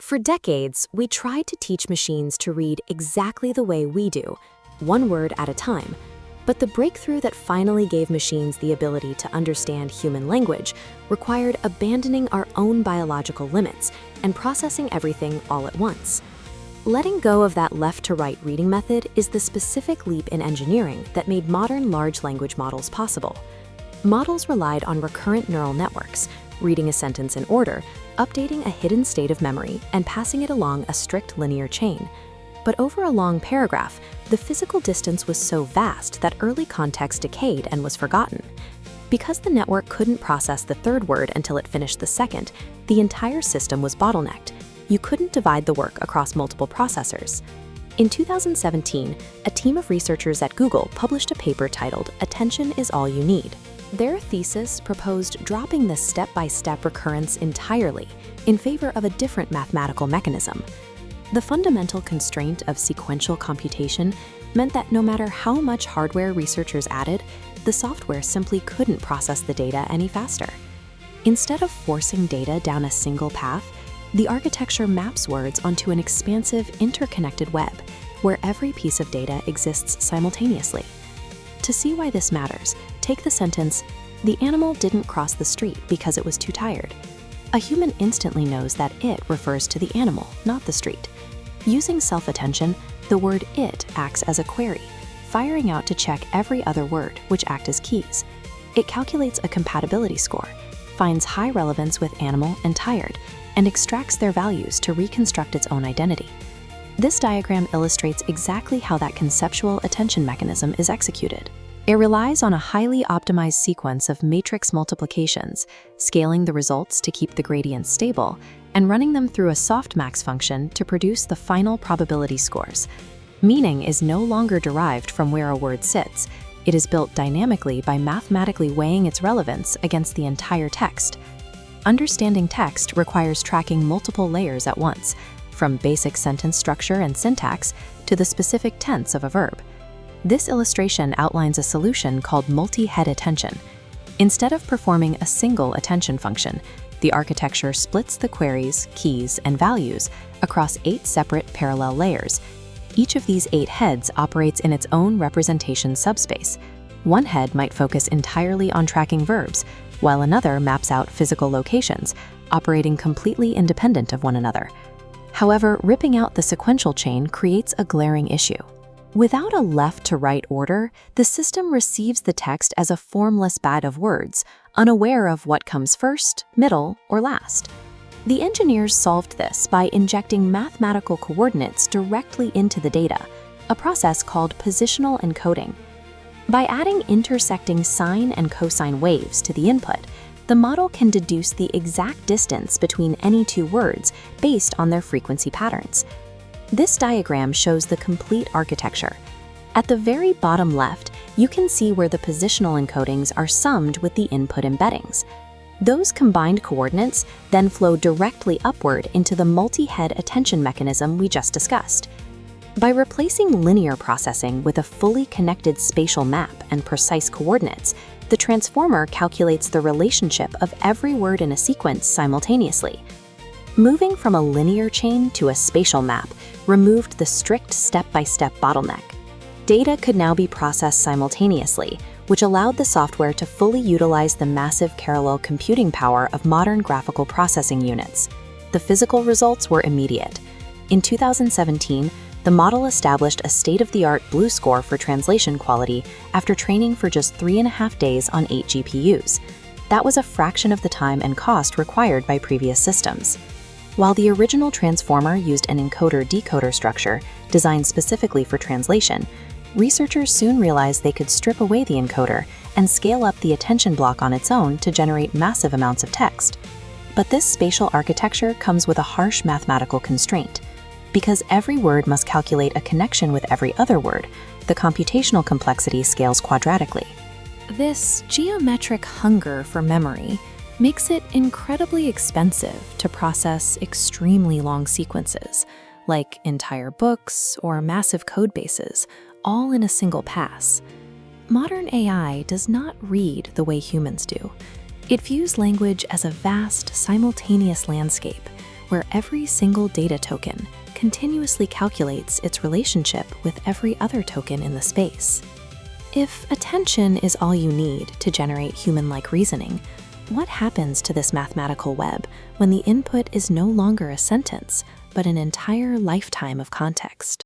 For decades, we tried to teach machines to read exactly the way we do, one word at a time. But the breakthrough that finally gave machines the ability to understand human language required abandoning our own biological limits and processing everything all at once. Letting go of that left-to-right reading method is the specific leap in engineering that made modern large language models possible. Models relied on recurrent neural networks, reading a sentence in order, updating a hidden state of memory, and passing it along a strict linear chain. But over a long paragraph, the physical distance was so vast that early context decayed and was forgotten. Because the network couldn't process the third word until it finished the second, the entire system was bottlenecked. You couldn't divide the work across multiple processors. In 2017, a team of researchers at Google published a paper titled "Attention is All You Need." Their thesis proposed dropping the step-by-step recurrence entirely in favor of a different mathematical mechanism. The fundamental constraint of sequential computation meant that no matter how much hardware researchers added, the software simply couldn't process the data any faster. Instead of forcing data down a single path, the architecture maps words onto an expansive, interconnected web, where every piece of data exists simultaneously. To see why this matters, take the sentence, "The animal didn't cross the street because it was too tired." A human instantly knows that it refers to the animal, not the street. Using self-attention, the word "it" acts as a query, firing out to check every other word, which act as keys. It calculates a compatibility score, finds high relevance with animal and tired, and extracts their values to reconstruct its own identity. This diagram illustrates exactly how that conceptual attention mechanism is executed. It relies on a highly optimized sequence of matrix multiplications, scaling the results to keep the gradients stable, and running them through a softmax function to produce the final probability scores. Meaning is no longer derived from where a word sits. It is built dynamically by mathematically weighing its relevance against the entire text. Understanding text requires tracking multiple layers at once, from basic sentence structure and syntax to the specific tense of a verb. This illustration outlines a solution called multi-head attention. Instead of performing a single attention function, the architecture splits the queries, keys, and values across 8 separate parallel layers. Each of these 8 heads operates in its own representation subspace. One head might focus entirely on tracking verbs, while another maps out physical locations, operating completely independent of one another. However, ripping out the sequential chain creates a glaring issue. Without a left-to-right order, the system receives the text as a formless bed of words, unaware of what comes first, middle, or last. The engineers solved this by injecting mathematical coordinates directly into the data, a process called positional encoding. By adding intersecting sine and cosine waves to the input, the model can deduce the exact distance between any two words based on their frequency patterns. This diagram shows the complete architecture. At the very bottom left, you can see where the positional encodings are summed with the input embeddings. Those combined coordinates then flow directly upward into the multi-head attention mechanism we just discussed. By replacing linear processing with a fully connected spatial map and precise coordinates, the transformer calculates the relationship of every word in a sequence simultaneously. Moving from a linear chain to a spatial map removed the strict step-by-step bottleneck. Data could now be processed simultaneously, which allowed the software to fully utilize the massive parallel computing power of modern graphical processing units. The physical results were immediate. In 2017, the model established a state-of-the-art Blue score for translation quality after training for just 3.5 days on 8 GPUs. That was a fraction of the time and cost required by previous systems. While the original transformer used an encoder-decoder structure designed specifically for translation, researchers soon realized they could strip away the encoder and scale up the attention block on its own to generate massive amounts of text. But this spatial architecture comes with a harsh mathematical constraint. Because every word must calculate a connection with every other word, the computational complexity scales quadratically. This geometric hunger for memory makes it incredibly expensive to process extremely long sequences, like entire books or massive code bases, all in a single pass. Modern AI does not read the way humans do. It views language as a vast, simultaneous landscape, where every single data token continuously calculates its relationship with every other token in the space. If attention is all you need to generate human-like reasoning, what happens to this mathematical web when the input is no longer a sentence, but an entire lifetime of context?